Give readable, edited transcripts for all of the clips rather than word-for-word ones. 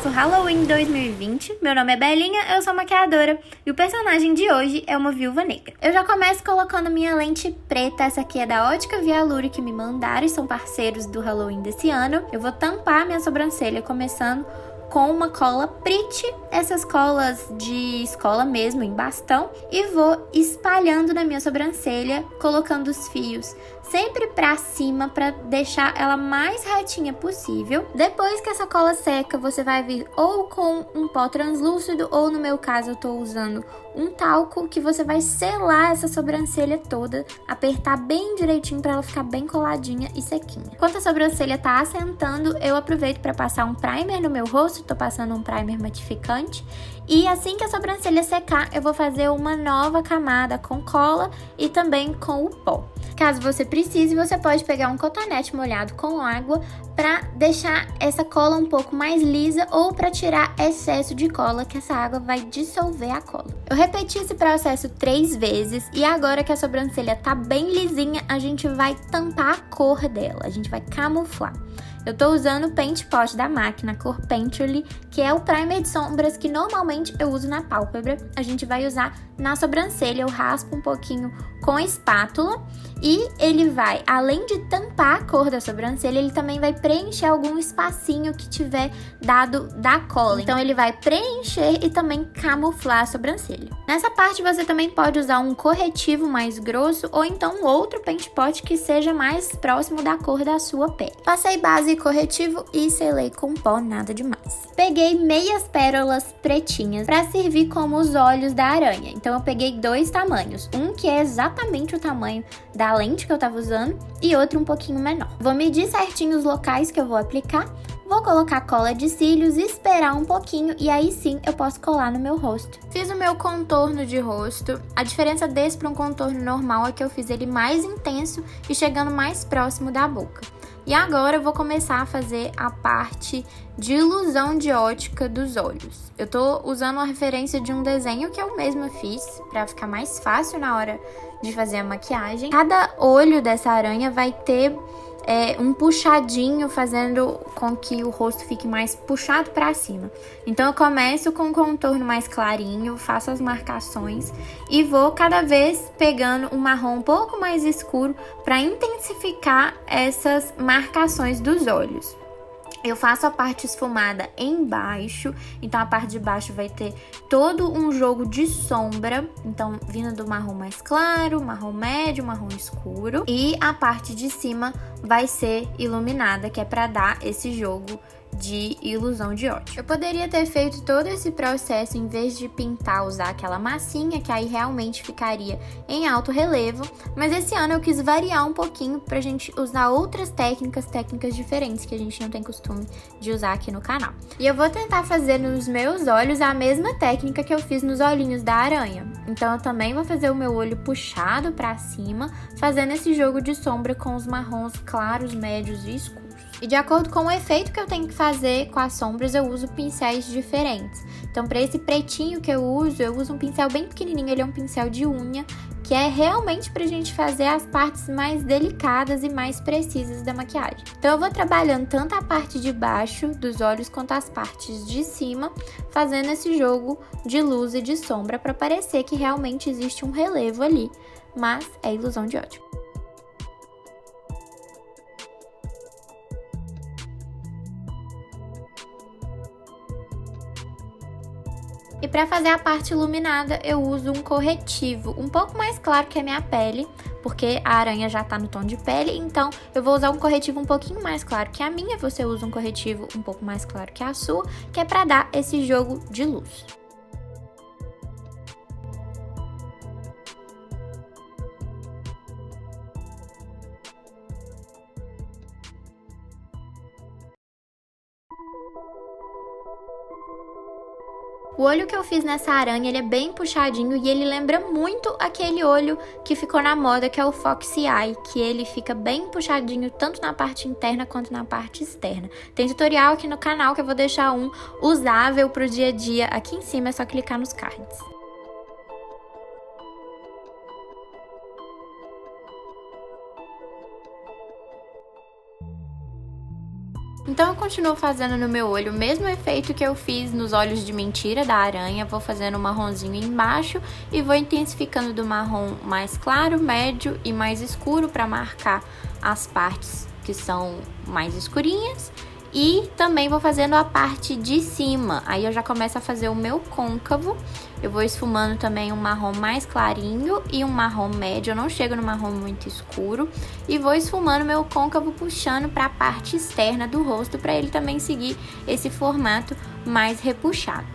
nosso Halloween 2020. Meu nome é Belinha, eu sou maquiadora e o personagem de hoje é uma viúva negra. Eu já começo colocando minha lente preta, essa aqui é da Ótica Vialure que me mandaram e são parceiros do Halloween desse ano. Eu vou tampar minha sobrancelha começando com uma cola Pretty, essas colas de escola mesmo, em bastão, e vou espalhando na minha sobrancelha, colocando os fios sempre pra cima pra deixar ela mais retinha possível. Depois que essa cola seca, você vai vir ou com um pó translúcido, ou no meu caso eu tô usando um talco, que você vai selar essa sobrancelha toda, apertar bem direitinho pra ela ficar bem coladinha e sequinha. Enquanto a sobrancelha tá assentando, eu aproveito pra passar um primer no meu rosto, tô passando um primer matificante, e assim que a sobrancelha secar, eu vou fazer uma nova camada com cola e também com o pó. Caso você precise, você pode pegar um cotonete molhado com água para deixar essa cola um pouco mais lisa ou para tirar excesso de cola, que essa água vai dissolver a cola. Eu repeti esse processo 3 vezes e agora que a sobrancelha tá bem lisinha, a gente vai tampar a cor dela, a gente vai camuflar. Eu tô usando o Paint Pot da máquina, cor Painterly, que é o primer de sombras que normalmente eu uso na pálpebra. A gente vai usar na sobrancelha, eu raspo um pouquinho com a espátula e ele vai, além de tampar a cor da sobrancelha, ele também vai preencher algum espacinho que tiver dado da cola. Então ele vai preencher e também camuflar a sobrancelha. Nessa parte você também pode usar um corretivo mais grosso ou então outro Paint Pot que seja mais próximo da cor da sua pele. Passei base e corretivo e selei com pó, nada demais. Peguei meias pérolas pretinhas para servir como os olhos da aranha. Então eu peguei 2 tamanhos, um que é exatamente o tamanho da lente que eu tava usando e outro um pouquinho menor. Vou medir certinho os locais que eu vou aplicar, vou colocar cola de cílios e esperar um pouquinho e aí sim eu posso colar no meu rosto. Fiz o meu contorno de rosto. A diferença desse para um contorno normal é que eu fiz ele mais intenso e chegando mais próximo da boca. E agora eu vou começar a fazer a parte de ilusão de ótica dos olhos. Eu tô usando a referência de um desenho que eu mesma fiz para ficar mais fácil na hora de fazer a maquiagem. Cada olho dessa aranha vai ter um puxadinho, fazendo com que o rosto fique mais puxado para cima. Então eu começo com um contorno mais clarinho, faço as marcações e vou cada vez pegando um marrom um pouco mais escuro para intensificar essas marcações dos olhos. Eu faço a parte esfumada embaixo, então a parte de baixo vai ter todo um jogo de sombra, então vindo do marrom mais claro, marrom médio, marrom escuro. E a parte de cima vai ser iluminada, que é para dar esse jogo de ilusão de ótica. Eu poderia ter feito todo esse processo em vez de pintar, usar aquela massinha, que aí realmente ficaria em alto relevo, mas esse ano eu quis variar um pouquinho pra gente usar outras técnicas diferentes que a gente não tem costume de usar aqui no canal. E eu vou tentar fazer nos meus olhos a mesma técnica que eu fiz nos olhinhos da aranha. Então eu também vou fazer o meu olho puxado pra cima, fazendo esse jogo de sombra com os marrons claros, médios e escuros. E de acordo com o efeito que eu tenho que fazer com as sombras, eu uso pincéis diferentes. Então, para esse pretinho que eu uso um pincel bem pequenininho, ele é um pincel de unha, que é realmente pra gente fazer as partes mais delicadas e mais precisas da maquiagem. Então, eu vou trabalhando tanto a parte de baixo dos olhos quanto as partes de cima, fazendo esse jogo de luz e de sombra para parecer que realmente existe um relevo ali, mas é ilusão de ótica. E para fazer a parte iluminada, eu uso um corretivo um pouco mais claro que a minha pele, porque a aranha já tá no tom de pele, então eu vou usar um corretivo um pouquinho mais claro que a minha, você usa um corretivo um pouco mais claro que a sua, que é para dar esse jogo de luz. O olho que eu fiz nessa aranha, ele é bem puxadinho e ele lembra muito aquele olho que ficou na moda, que é o Foxy Eye, que ele fica bem puxadinho tanto na parte interna quanto na parte externa. Tem tutorial aqui no canal que eu vou deixar um usável pro dia a dia aqui em cima, é só clicar nos cards. Então eu continuo fazendo no meu olho o mesmo efeito que eu fiz nos olhos de mentira da aranha. Vou fazendo um marronzinho embaixo e vou intensificando do marrom mais claro, médio e mais escuro para marcar as partes que são mais escurinhas. E também vou fazendo a parte de cima, aí eu já começo a fazer o meu côncavo. Eu vou esfumando também um marrom mais clarinho e um marrom médio, eu não chego no marrom muito escuro. E vou esfumando meu côncavo puxando para a parte externa do rosto, para ele também seguir esse formato mais repuxado.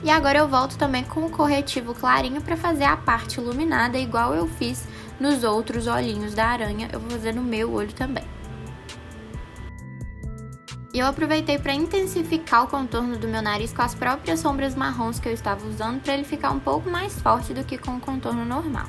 E agora eu volto também com o corretivo clarinho para fazer a parte iluminada, igual eu fiz nos outros olhinhos da aranha, eu vou fazer no meu olho também. E eu aproveitei para intensificar o contorno do meu nariz com as próprias sombras marrons que eu estava usando, para ele ficar um pouco mais forte do que com o contorno normal.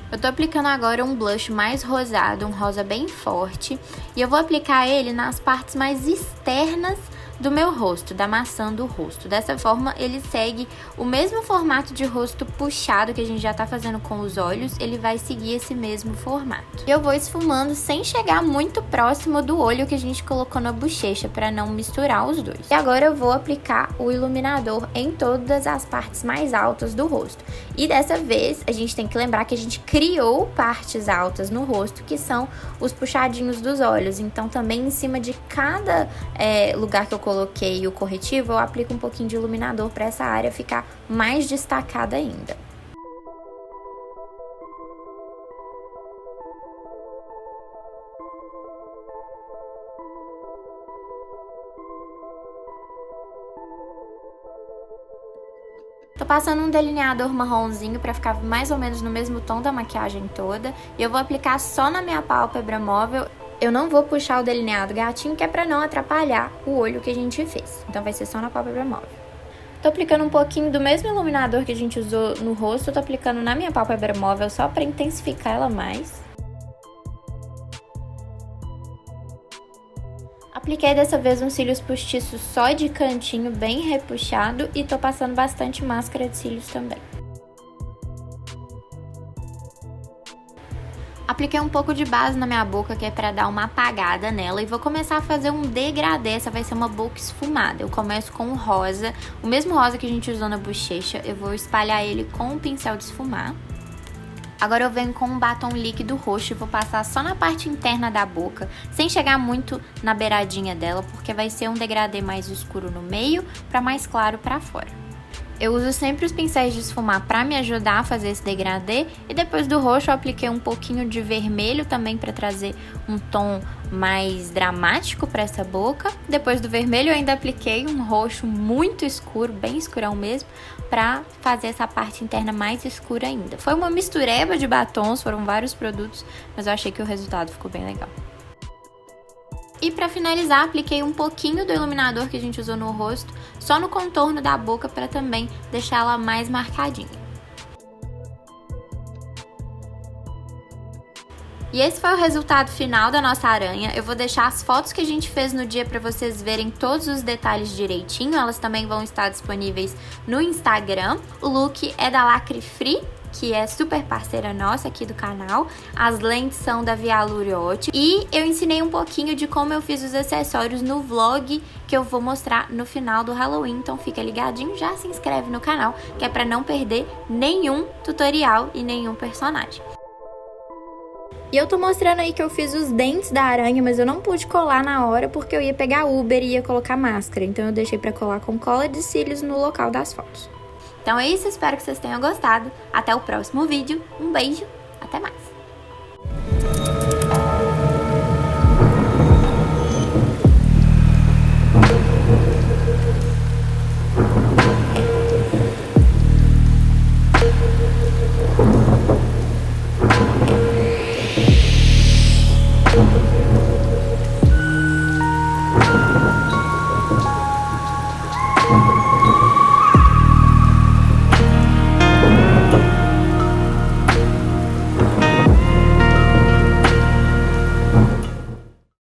Eu tô aplicando agora um blush mais rosado, um rosa bem forte, e eu vou aplicar ele nas partes mais externas do meu rosto, da maçã do rosto. Dessa forma, ele segue o mesmo formato de rosto puxado que a gente já tá fazendo com os olhos, ele vai seguir esse mesmo formato. E eu vou esfumando sem chegar muito próximo do olho que a gente colocou na bochecha, para não misturar os dois. E agora eu vou aplicar o iluminador em todas as partes mais altas do rosto. E dessa vez, a gente tem que lembrar que a gente criou partes altas no rosto, que são os puxadinhos dos olhos. Então, também em cima de cada lugar que eu coloquei o corretivo, eu aplico um pouquinho de iluminador para essa área ficar mais destacada ainda. Tô passando um delineador marronzinho pra ficar mais ou menos no mesmo tom da maquiagem toda. E eu vou aplicar só na minha pálpebra móvel. Eu não vou puxar o delineado gatinho, que é pra não atrapalhar o olho que a gente fez. Então vai ser só na pálpebra móvel. Tô aplicando um pouquinho do mesmo iluminador que a gente usou no rosto. Tô aplicando na minha pálpebra móvel só pra intensificar ela mais. Apliquei dessa vez uns cílios postiços só de cantinho, bem repuxado, e tô passando bastante máscara de cílios também. Apliquei um pouco de base na minha boca, que é pra dar uma apagada nela, e vou começar a fazer um degradê. Essa vai ser uma boca esfumada. Eu começo com o rosa, o mesmo rosa que a gente usou na bochecha, eu vou espalhar ele com um pincel de esfumar. Agora eu venho com um batom líquido roxo e vou passar só na parte interna da boca, sem chegar muito na beiradinha dela, porque vai ser um degradê mais escuro no meio, para mais claro para fora. Eu uso sempre os pincéis de esfumar para me ajudar a fazer esse degradê, e depois do roxo eu apliquei um pouquinho de vermelho também para trazer um tom mais dramático para essa boca. Depois do vermelho eu ainda apliquei um roxo muito escuro, bem escurão mesmo, para fazer essa parte interna mais escura ainda. Foi uma mistureba de batons, foram vários produtos, mas eu achei que o resultado ficou bem legal. E para finalizar, apliquei um pouquinho do iluminador que a gente usou no rosto, só no contorno da boca, para também deixar ela mais marcadinha. E esse foi o resultado final da nossa aranha. Eu vou deixar as fotos que a gente fez no dia para vocês verem todos os detalhes direitinho. Elas também vão estar disponíveis no Instagram. O look é da Lacre Free, que é super parceira nossa aqui do canal. As lentes são da Vialure Ótica. E eu ensinei um pouquinho de como eu fiz os acessórios no vlog que eu vou mostrar no final do Halloween. Então fica ligadinho, já se inscreve no canal, que é pra não perder nenhum tutorial e nenhum personagem. E eu tô mostrando aí que eu fiz os dentes da aranha, mas eu não pude colar na hora porque eu ia pegar Uber e ia colocar máscara. Então eu deixei pra colar com cola de cílios no local das fotos. Então é isso, espero que vocês tenham gostado. Até o próximo vídeo. Um beijo, até mais!